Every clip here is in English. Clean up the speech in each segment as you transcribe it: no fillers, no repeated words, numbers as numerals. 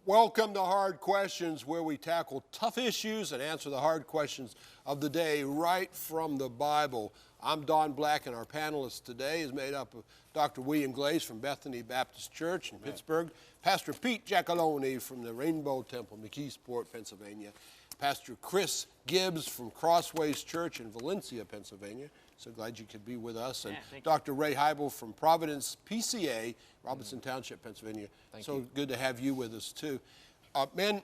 Welcome to Hard Questions, where we tackle tough issues and answer the hard questions of the day right from the Bible. I'm Don Black, and our panelist today is made up of Dr. William Glaze from Bethany Baptist Church in Pittsburgh, Pastor Pete Giacalone from the Rainbow Temple, McKeesport, Pennsylvania, Pastor Chris Gibbs from Crossways Church in Valencia, Pennsylvania. So glad you could be with us. And Dr. Ray Heibel from Providence PCA, Robinson Township, Pennsylvania. Thank you. Good to have you with us, too. Men,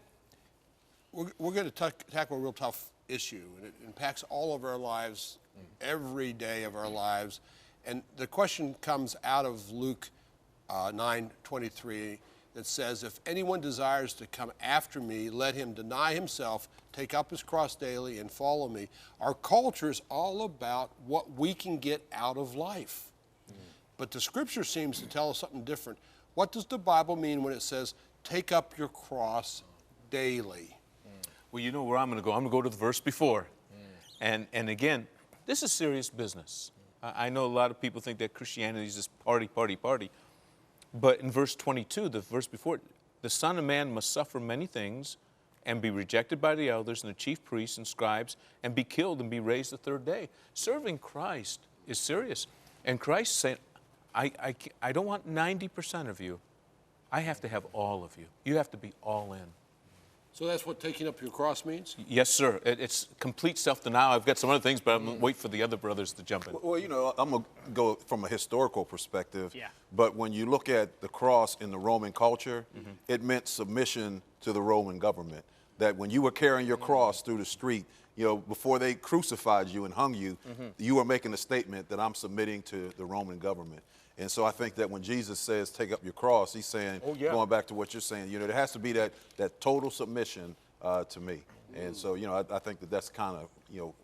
we're going to tackle a real tough issue, and it impacts all of our lives, every day of our lives. And the question comes out of Luke 9:23 that says, if anyone desires to come after me, let him deny himself, take up his cross daily, and follow me. Our culture is all about what we can get out of life. But the scripture seems to tell us something different. What does the Bible mean when it says, take up your cross daily? Well, you know where I'm going to go. I'm going to go to the verse before. And again, this is serious business. I know a lot of people think that Christianity is just party, party, party. But in verse 22, the verse before, the Son of Man must suffer many things and be rejected by the elders and the chief priests and scribes and be killed and be raised the third day. Serving Christ is serious. And Christ said, I don't want 90% of you. I have to have all of you. You have to be all in. So that's what taking up your cross means? Yes, sir. It's complete self-denial. I've got some other things, but I'm going to wait for the other brothers to jump in. Well, you know, I'm going to go from a historical perspective. Yeah. But when you look at the cross in the Roman culture, it meant submission to the Roman government. That when you were carrying your cross through the street, you know, before they crucified you and hung you, you were making a statement that I'm submitting to the Roman government. And so I think that when Jesus says, take up your cross, he's saying, going back to what you're saying, you know, there has to be that total submission to me. And so, you know, I think that that's kind of, you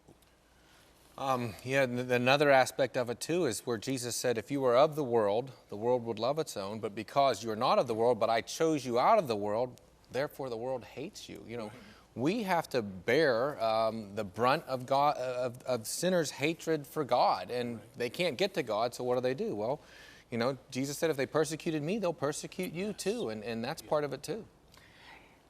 know. Another aspect of it, too, is where Jesus said, if you were of the world would love its own, but because you're not of the world, but I chose you out of the world, therefore the world hates you. You know, we have to bear the brunt of God, of sinners' hatred for God, and they can't get to God, so what do? Well, you know, Jesus said, if they persecuted me, they'll persecute you too, and that's part of it too.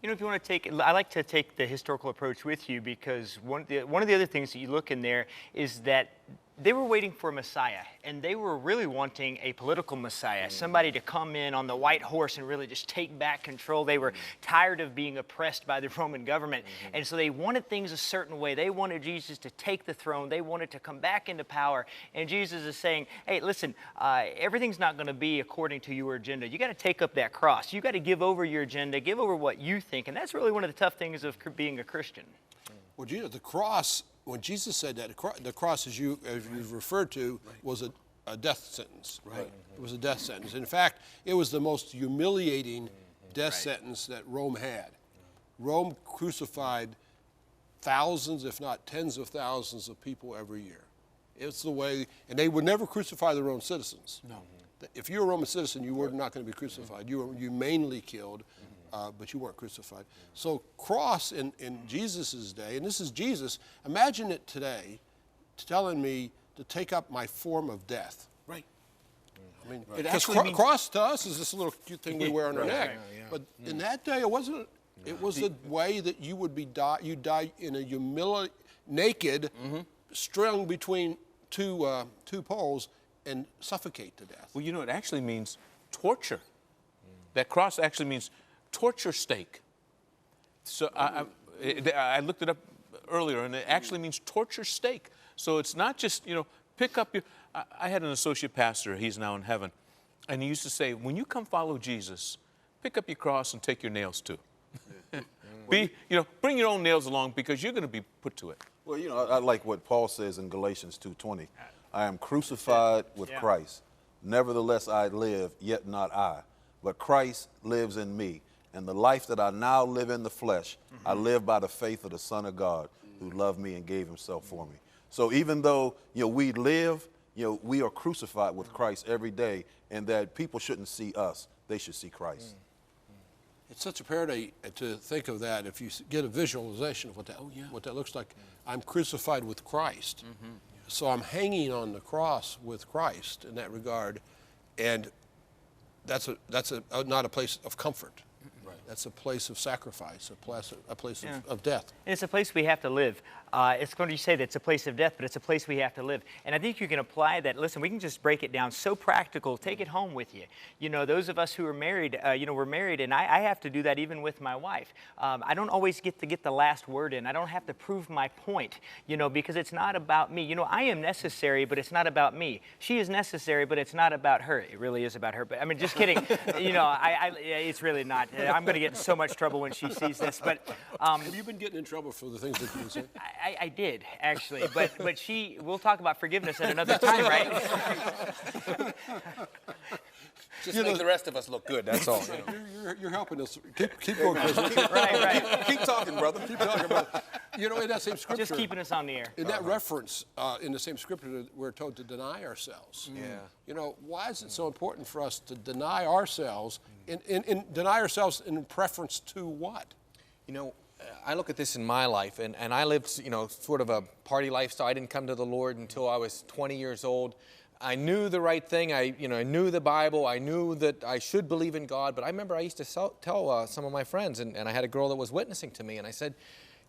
You know, if you want to take, I like to take the historical approach with you, because one of the other things that you look in there is that they were waiting for a Messiah, and they were really wanting a political Messiah, somebody to come in on the white horse and really just take back control. They were tired of being oppressed by the Roman government, and so they wanted things a certain way. They wanted Jesus to take the throne. They wanted to come back into power, and Jesus is saying, hey, listen, everything's not going to be according to your agenda. You got to take up that cross. You got to give over your agenda, give over what you think, and that's really one of the tough things of being a Christian. Well, Jesus, the cross, when Jesus said that, the cross, as you referred to, was a death sentence. Right. It was a death sentence. In fact, it was the most humiliating death sentence that Rome had. Rome crucified thousands, if not tens of thousands of people every year. It's the way, and they would never crucify their own citizens. No. If you're a Roman citizen, you were not going to be crucified. You were humanely killed. But you weren't crucified. So cross in Jesus' day, and this is Jesus, imagine it today telling me to take up my form of death. Right. I mean, because cross to us is this little cute thing we wear on our neck. But in that day, it wasn't. It was the way that you would be you die in a naked, strung between two poles and suffocate to death. Well, you know, it actually means torture. That cross actually means torture stake. So I looked it up earlier, and it actually means torture stake. So it's not just, you know, pick up your... I had an associate pastor, he's now in heaven, and he used to say, when you come follow Jesus, pick up your cross and take your nails too. You know, bring your own nails along, because you're going to be put to it. Well, you know, I like what Paul says in Galatians 2:20. I am crucified with Christ. Nevertheless I live, yet not I, but Christ lives in me. And the life that I now live in the flesh, I live by the faith of the Son of God, who loved me and gave himself for me. So even though, you know, we live, you know, we are crucified with Christ every day, and that people shouldn't see us, they should see Christ. It's such a paradigm to think of that. If you get a visualization of what that looks like, I'm crucified with Christ. So I'm hanging on the cross with Christ in that regard, and that's not a place of comfort. That's a place of sacrifice, a place of death. And it's a place we have to live. It's going to say that it's a place of death, but it's a place we have to live. And I think you can apply that. Listen, we can just break it down so practical. Take it home with you. You know, those of us who are married, we're married, and I have to do that even with my wife. I don't always get the last word in. I don't have to prove my point, because it's not about me. I am necessary, but it's not about me. She is necessary, but it's not about her. It really is about her. But I mean, just kidding. It's really not. I'm going to get in so much trouble when she sees this. But have you been getting in trouble for the things that you say? I did, actually, but we'll talk about forgiveness at another time, right? Just make the rest of us look good, that's all. You're helping us. Keep going, Chris. Right. Keep talking, brother. Keep talking about in that same scripture. Just keeping us on the air. In that reference, in the same scripture, we're told to deny ourselves. Yeah. Why is it so important for us to deny ourselves, deny ourselves in preference to what? I look at this in my life, and I lived, sort of a party lifestyle. I didn't come to the Lord until I was 20 years old. I knew the right thing. I knew the Bible. I knew that I should believe in God. But I remember I used to tell some of my friends, and I had a girl that was witnessing to me, and I said,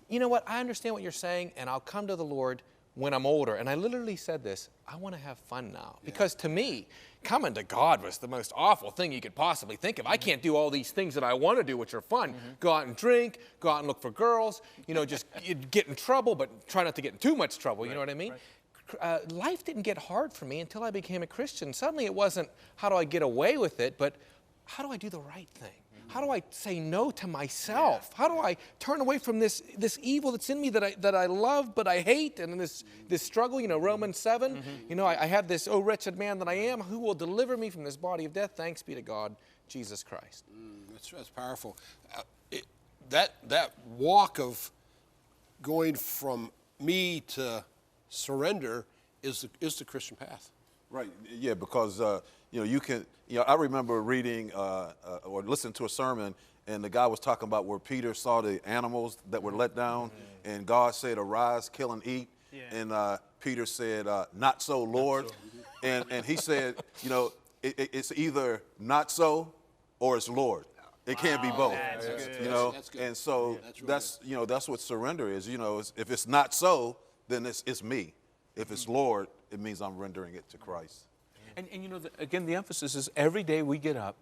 you know what, I understand what you're saying, and I'll come to the Lord when I'm older. And I literally said this, I want to have fun now. Yeah. Because to me, coming to God was the most awful thing you could possibly think of. I can't do all these things that I want to do, which are fun. Go out and drink, go out and look for girls, just get in trouble, but try not to get in too much trouble, you know what I mean? Right. Life didn't get hard for me until I became a Christian. Suddenly it wasn't, how do I get away with it, but how do I do the right thing? How do I say no to myself? How do I turn away from this evil that's in me that I love but I hate, and this struggle? Romans 7. I have this, oh wretched man that I am, who will deliver me from this body of death? Thanks be to God, Jesus Christ. That's powerful. That walk of going from me to surrender is the Christian path. Right. Yeah, because you can. I remember reading or listening to a sermon, and the guy was talking about where Peter saw the animals that were let down, and God said, "Arise, kill and eat." Yeah. And Peter said, "Not so, Lord." Not so. And he said, it's either not so or it's Lord. It can't be both. That's good. That's good. And so that's really good. That's what surrender is. If it's not so, then it's me. If it's Lord, it means I'm rendering it to Christ. And again, the emphasis is every day we get up,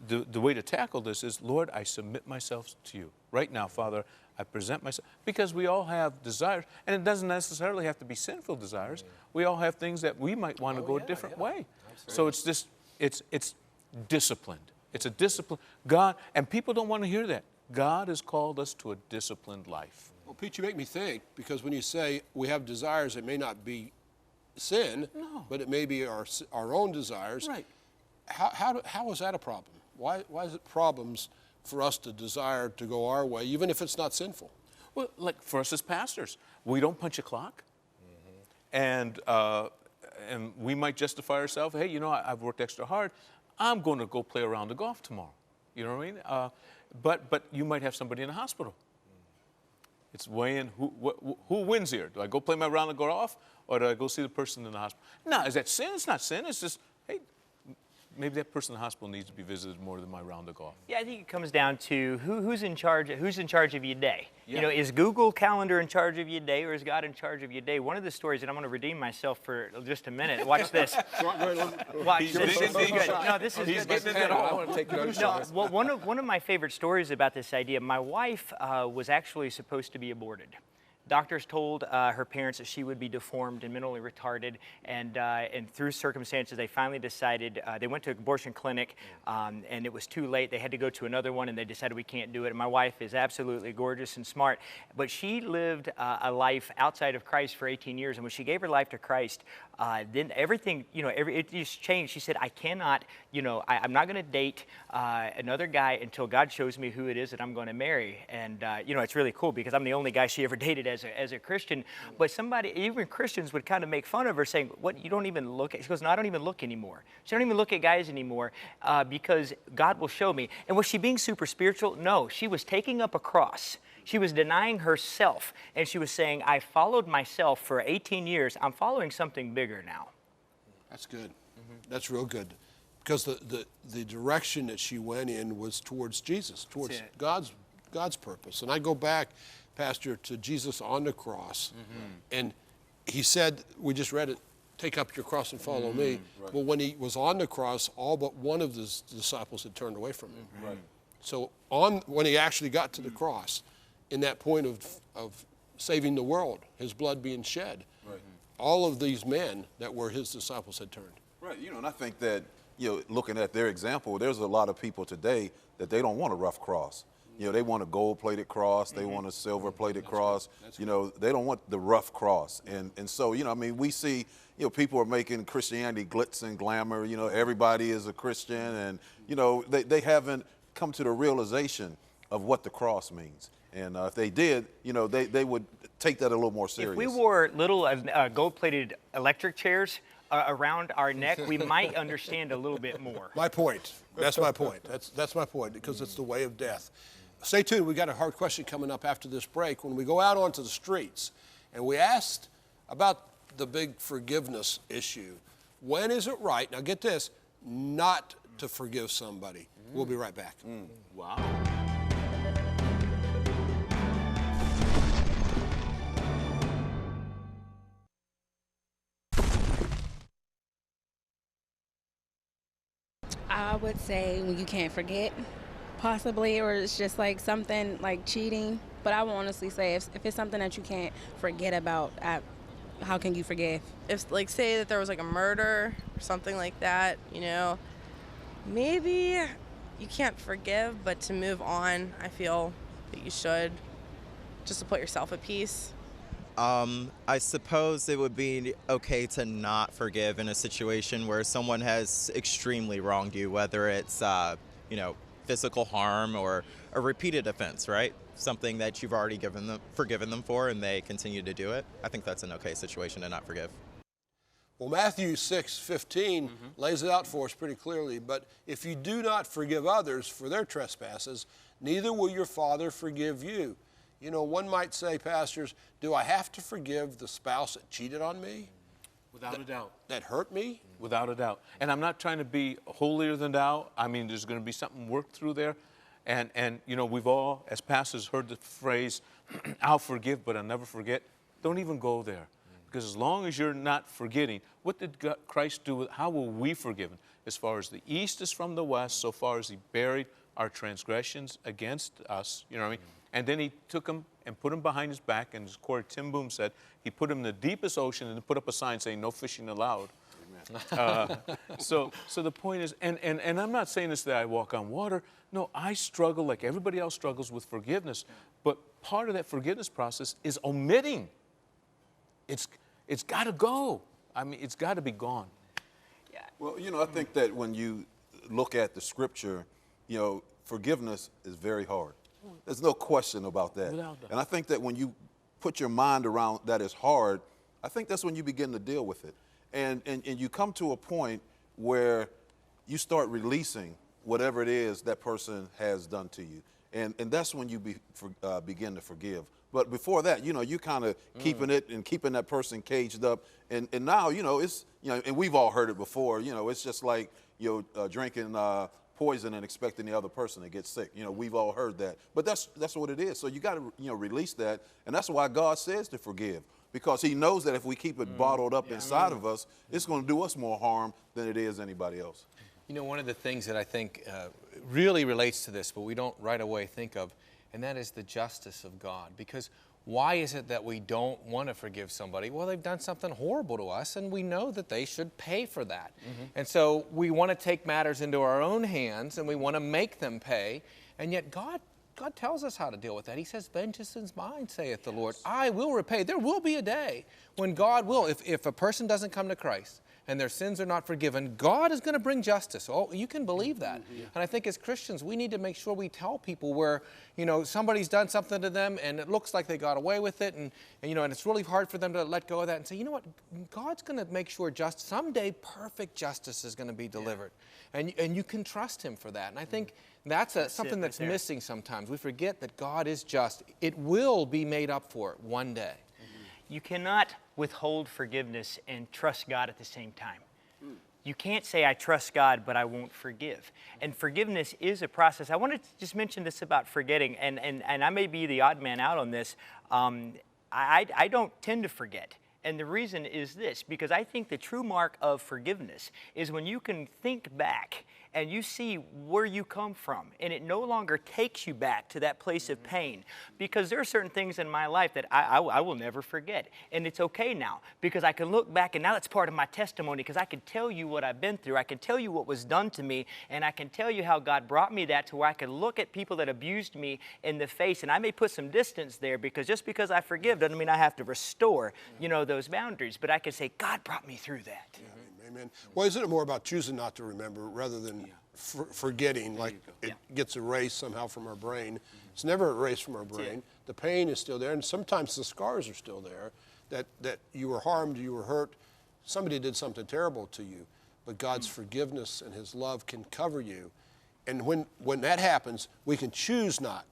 the way to tackle this is, Lord, I submit myself to you. Right now, Father, I present myself. Because we all have desires, and it doesn't necessarily have to be sinful desires. We all have things that we might want to go a different way. Absolutely. So it's disciplined. It's a discipline. God, and people don't want to hear that. God has called us to a disciplined life. Well, Pete, you make me think, because when you say we have desires, it may not be sin, but it may be our own desires. Right. How is that a problem? Why is it problems for us to desire to go our way, even if it's not sinful? Well, like for us as pastors, we don't punch a clock, and we might justify ourselves. Hey, I've worked extra hard. I'm going to go play a round of golf tomorrow. You know what I mean? But you might have somebody in the hospital. It's weighing who wins here. Do I go play my round of golf, or do I go see the person in the hospital? No, is that sin? It's not sin. It's just, hey, maybe that person in the hospital needs to be visited more than my round of golf. Yeah, I think it comes down to who's in charge of your day. Yeah. Is Google Calendar in charge of your day, or is God in charge of your day? One of the stories, and I'm going to redeem myself for just a minute. Watch this. Watch this. This is good. No, this is good. This is good. I want to take notes. Well, one of my favorite stories about this idea, my wife was actually supposed to be aborted. Doctors told her parents that she would be deformed and mentally retarded, and through circumstances, they finally decided, they went to an abortion clinic, and it was too late. They had to go to another one, and they decided we can't do it. And my wife is absolutely gorgeous and smart, but she lived a life outside of Christ for 18 years, and when she gave her life to Christ, then everything, it just changed. She said, I cannot, I'm not going to date another guy until God shows me who it is that I'm going to marry. And, it's really cool because I'm the only guy she ever dated as a Christian. But even Christians would kind of make fun of her, saying, what, you don't even look at, she goes, no, I don't even look anymore. She don't even look at guys anymore because God will show me. And was she being super spiritual? No, she was taking up a cross. She was denying herself, and she was saying, I followed myself for 18 years. I'm following something bigger now. That's good. That's real good. because the direction that she went in was towards Jesus, towards it. God's purpose. And I go back, Pastor, to Jesus on the cross, and he said, we just read it, take up your cross and follow me. Right. But when he was on the cross, all but one of his disciples had turned away from him. Right. So when he actually got to the cross, in that point of saving the world, his blood being shed, right, all of these men that were his disciples had turned. Right, and I think that, looking at their example, there's a lot of people today that they don't want a rough cross. They want a gold-plated cross, they want a silver-plated cross. They don't want the rough cross. And so, we see, people are making Christianity glitz and glamour. Everybody is a Christian, and, they haven't come to the realization of what the cross means. And if they did, they would take that a little more serious. If we wore little gold-plated electric chairs around our neck, we might understand a little bit more. My point. That's my point. That's my point, because it's the way of death. Stay tuned. We got a hard question coming up after this break. When we go out onto the streets and we asked about the big forgiveness issue, when is it right, now get this, not to forgive somebody? We'll be right back. Wow. I would say when you can't forget, possibly, or it's just like something like cheating. But I would honestly say if it's something that you can't forget about, how can you forgive? If, like, say that there was like a murder or something like that, maybe you can't forgive, but to move on, I feel that you should, just to put yourself at peace. I suppose it would be okay to not forgive in a situation where someone has extremely wronged you, whether it's, physical harm or a repeated offense, right? Something that you've already forgiven them for, and they continue to do it. I think that's an okay situation to not forgive. Well, Matthew 6:15 lays it out for us pretty clearly. But if you do not forgive others for their trespasses, neither will your Father forgive you. One might say, pastors, do I have to forgive the spouse that cheated on me? Without a doubt. That hurt me? Without a doubt. And I'm not trying to be holier than thou. I mean, there's going to be something worked through there. And we've all, as pastors, heard the phrase, I'll forgive, but I'll never forget. Don't even go there. Because as long as you're not forgetting, what did Christ do? How were we forgiven? As far as the east is from the west, so far as he buried our transgressions against us, you know what I mean? And then he took them and put them behind his back, and as Corey Tim Boom said, he put them in the deepest ocean and put up a sign saying, no fishing allowed. So the point is, and I'm not saying this that I walk on water. No, I struggle like everybody else struggles with forgiveness. But part of that forgiveness process is omitting. It's got to go. I mean, it's got to be gone. Yeah. Well, I think that when you look at the scripture, forgiveness is very hard. There's no question about that. And I think that when you put your mind around that is hard, I think that's when you begin to deal with it. And you come to a point where you start releasing whatever it is that person has done to you. And that's when you begin to forgive. But before that, you kind of keeping it and keeping that person caged up. And now, it's, and we've all heard it before, it's just like, drinking poison and expecting the other person to get sick. We've all heard that. But that's what it is. So you got to, release that. And that's why God says to forgive. Because he knows that if we keep it bottled up inside of us, it's going to do us more harm than it is anybody else. One of the things that I think really relates to this, but we don't right away think of, and that is the justice of God. Because why is it that we don't want to forgive somebody? Well, they've done something horrible to us, and we know that they should pay for that. And so we want to take matters into our own hands, and we want to make them pay, and yet God tells us how to deal with that. He says, vengeance is mine, saith the Lord. I will repay. There will be a day when God will, if a person doesn't come to Christ and their sins are not forgiven, God is going to bring justice. Oh, you can believe that. And I think as Christians, we need to make sure we tell people where, somebody's done something to them and it looks like they got away with it, and it's really hard for them to let go of that and say, you know what, God's going to make sure someday perfect justice is going to be delivered. And you can trust him for that. And I think that's something that's missing sometimes. We forget that God is just. It will be made up for one day. You cannot withhold forgiveness and trust God at the same time. You can't say, I trust God, but I won't forgive. And forgiveness is a process. I wanted to just mention this about forgetting, and I may be the odd man out on this. I don't tend to forget. And the reason is this, because I think the true mark of forgiveness is when you can think back and you see where you come from, and it no longer takes you back to that place of pain. Because there are certain things in my life that I will never forget. And it's okay now, because I can look back, and now it's part of my testimony, because I can tell you what I've been through. I can tell you what was done to me, and I can tell you how God brought me that to where I can look at people that abused me in the face. And I may put some distance there, because just because I forgive doesn't mean I have to restore, those boundaries. But I can say, God brought me through that. Amen. Well, isn't it more about choosing not to remember rather than forgetting, like it gets erased somehow from our brain? It's never erased from our brain. The pain is still there, and sometimes the scars are still there, that you were harmed, you were hurt, somebody did something terrible to you, but God's forgiveness and his love can cover you. And when that happens, we can choose not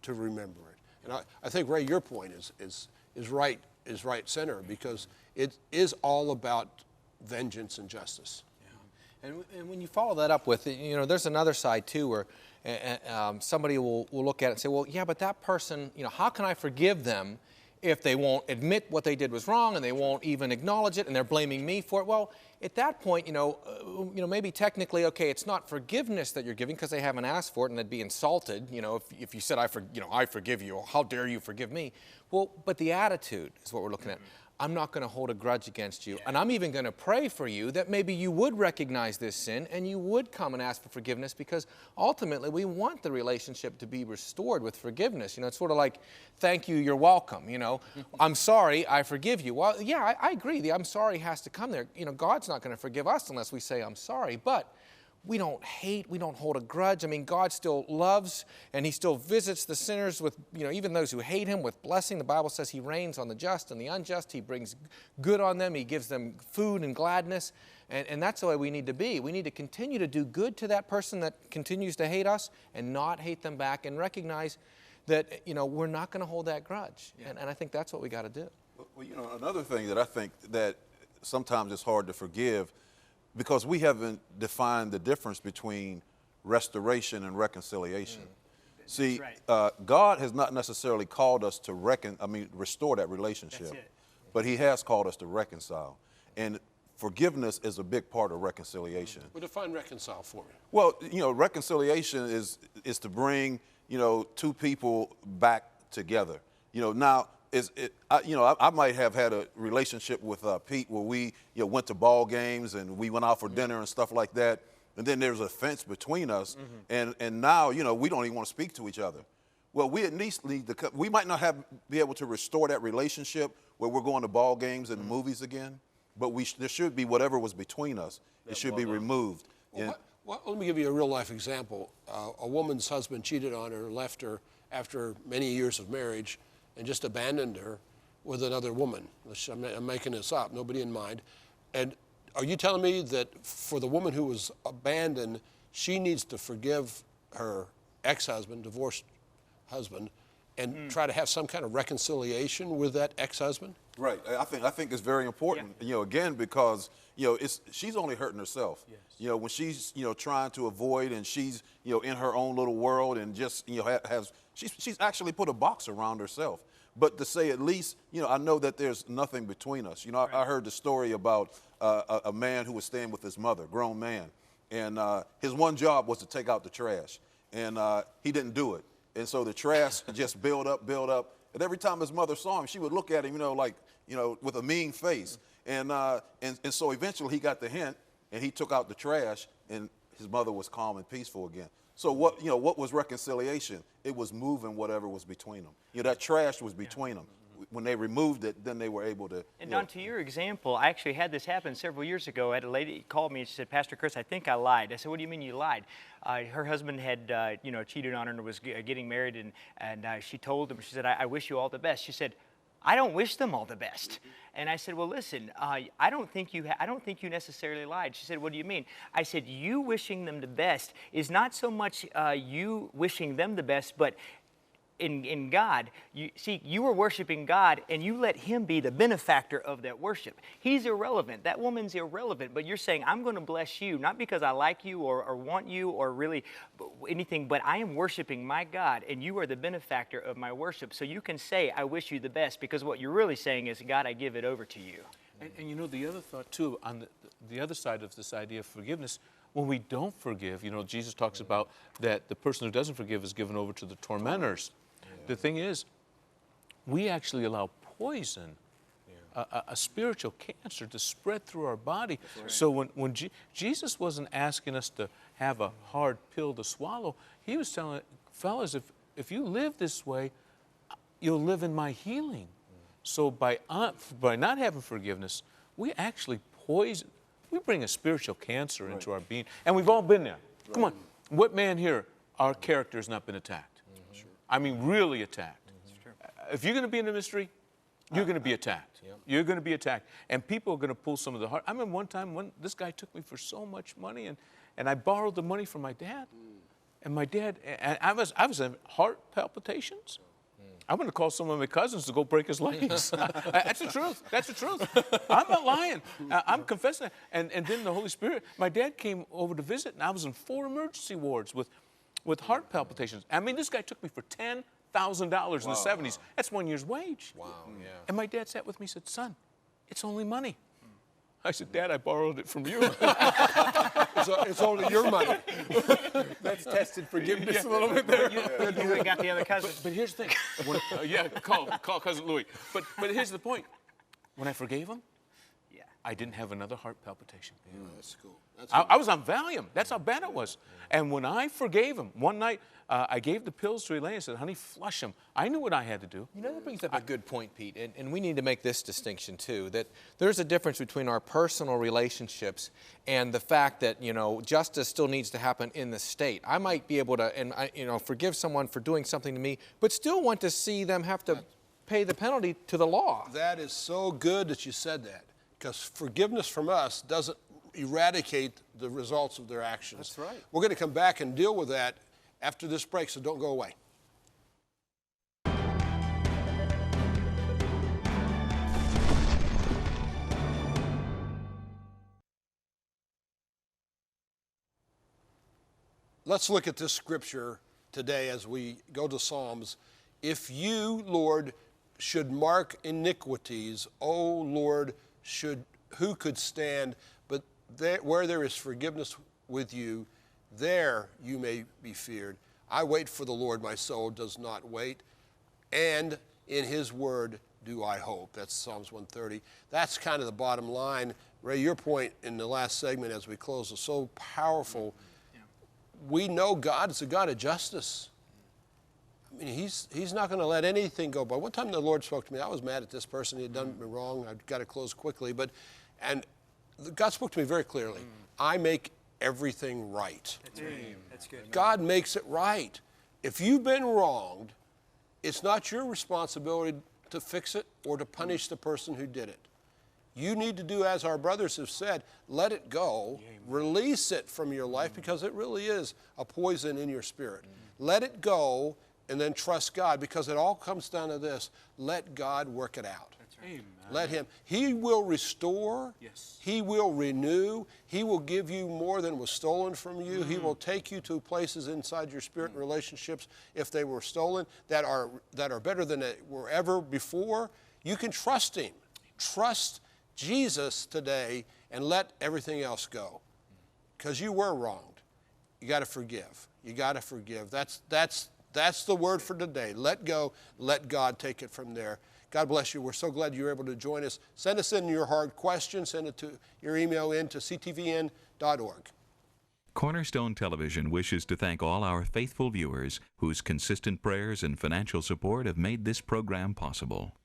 to remember it. And I think, Ray, your point is right center, because it is all about vengeance and justice. Yeah. And when you follow that up with, there's another side too, where somebody will look at it and say, well, yeah, but that person, how can I forgive them if they won't admit what they did was wrong and they won't even acknowledge it and they're blaming me for it? Well, at that point, maybe technically, okay, it's not forgiveness that you're giving because they haven't asked for it and they'd be insulted, if you said, I forgive you, or how dare you forgive me? Well, but the attitude is what we're looking at. I'm not going to hold a grudge against you. And I'm even going to pray for you that maybe you would recognize this sin and you would come and ask for forgiveness, because ultimately we want the relationship to be restored with forgiveness. It's sort of like, thank you, you're welcome. I'm sorry, I forgive you. Well, yeah, I agree. The I'm sorry has to come there. God's not going to forgive us unless we say I'm sorry. But we don't hate, we don't hold a grudge. I mean, God still loves, and he still visits the sinners with, even those who hate him, with blessing. The Bible says he reigns on the just and the unjust. He brings good on them. He gives them food and gladness. And that's the way we need to be. We need to continue to do good to that person that continues to hate us and not hate them back, and recognize that, we're not going to hold that grudge. Yeah. And I think that's what we got to do. Well, another thing that I think that sometimes it's hard to forgive, because we haven't defined the difference between restoration and reconciliation. See, right. God has not necessarily called us to restore that relationship, but he has called us to reconcile. And forgiveness is a big part of reconciliation. Well, define reconcile for me. Well, reconciliation is to bring, two people back together. Now, I might have had a relationship with Pete where we went to ball games and we went out for dinner and stuff like that, and then there's a fence between us, and now we don't even want to speak to each other. Well, we at least need to. We might not be able to restore that relationship where we're going to ball games and movies again, but there should be whatever was between us. It should be removed. Well, let me give you a real life example. A woman's husband cheated on her, left her after many years of marriage, and just abandoned her with another woman. I'm making this up, nobody in mind. And are you telling me that for the woman who was abandoned, she needs to forgive her ex-husband, divorced husband, and try to have some kind of reconciliation with that ex-husband? Right. I think it's very important. Again, because she's only hurting herself. Yes. When she's trying to avoid, and she's in her own little world, and just she's actually put a box around herself. But to say at least I know that there's nothing between us. I heard the story about a man who was staying with his mother, grown man, and his one job was to take out the trash, and he didn't do it, and so the trash just built up. And every time his mother saw him, she would look at him, with a mean face. And so eventually he got the hint, and he took out the trash, and his mother was calm and peaceful again. So what was reconciliation? It was moving whatever was between them. That trash was between them. When they removed it, then they were able to. And Don, to your example, I actually had this happen several years ago. I had a lady called me and she said, Pastor Chris, I think I lied. I said, what do you mean you lied? Her husband had, cheated on her and was getting married, and she told him, she said, I wish you all the best. She said, I don't wish them all the best. And I said, well, listen, I don't think you necessarily lied. She said, what do you mean? I said, you wishing them the best is not so much you wishing them the best, but in God, you were worshiping God, and you let Him be the benefactor of that worship. He's irrelevant. That woman's irrelevant. But you're saying, I'm going to bless you, not because I like you or want you or really anything, but I am worshiping my God, and you are the benefactor of my worship. So you can say, I wish you the best, because what you're really saying is, God, I give it over to you. And you know, the other thought, too, on the other side of this idea of forgiveness, when we don't forgive, you know, Jesus talks about that the person who doesn't forgive is given over to the tormentors. The thing is, we actually allow poison, a spiritual cancer, to spread through our body. Right. So when Jesus wasn't asking us to have a hard pill to swallow, He was telling fellas, if you live this way, you'll live in my healing. So by not having forgiveness, we actually poison. We bring a spiritual cancer into our being, and we've all been there. Come on, what man here, our character has not been attacked? I mean, really attacked. If you're going to be in the ministry, you're going to be attacked. You're going to be attacked. And people are going to pull some of the heart. I remember one time when this guy took me for so much money, and I borrowed the money from my dad. And my dad, and I was having heart palpitations. I'm going to call some of my cousins to go break his legs. That's the truth. That's the truth. I'm not lying. I'm confessing that. And then the Holy Spirit, my dad came over to visit, and I was in 4 emergency wards with heart palpitations. I mean, this guy took me for $10,000 in the 70s. That's 1 year's wage. Wow, yeah. And my dad sat with me and said, son, it's only money. I said, Dad, I borrowed it from you. It's only your money. That's tested forgiveness a little bit there. You got the other cousin. But here's the thing. Call Cousin Louis. But here's the point. When I forgave him, I didn't have another heart palpitation. That's cool. I was on Valium. That's how bad it was. And when I forgave him, one night, I gave the pills to Elaine and said, honey, flush him. I knew what I had to do. You know, that brings up a good point, Pete, and we need to make this distinction, too, that there's a difference between our personal relationships and the fact that, you know, justice still needs to happen in the state. I might be able to, forgive someone for doing something to me, but still want to see them have to pay the penalty to the law. That is so good that you said that, because forgiveness from us doesn't eradicate the results of their actions. That's right. We're going to come back and deal with that after this break, so don't go away. Let's look at this scripture today as we go to Psalms. If you, Lord, should mark iniquities, O Lord, who could stand? But where there is forgiveness with you, there you may be feared. I wait for the Lord, my soul does not wait, and in His word do I hope. That's Psalms 130. That's kind of the bottom line. Ray, your point in the last segment as we close is so powerful. We know God is a God of justice. I mean, He's not going to let anything go by. One time the Lord spoke to me, I was mad at this person, he had done me wrong, I've got to close quickly, and God spoke to me very clearly. I make everything right. That's good. God makes it right. If you've been wronged, it's not your responsibility to fix it or to punish the person who did it. You need to do as our brothers have said, let it go, release it from your life, because it really is a poison in your spirit. Let it go and then trust God, because it all comes down to this. Let God work it out. Amen. Let Him. He will restore. Yes. He will renew. He will give you more than was stolen from you. He will take you to places inside your spirit and relationships, if they were stolen, that are better than they were ever before. You can trust Him. Trust Jesus today and let everything else go, because you were wronged. You got to forgive. You got to forgive. That's the word for today. Let go. Let God take it from there. God bless you. We're so glad you were able to join us. Send us in your hard questions. Send it to your email in to ctvn.org. Cornerstone Television wishes to thank all our faithful viewers whose consistent prayers and financial support have made this program possible.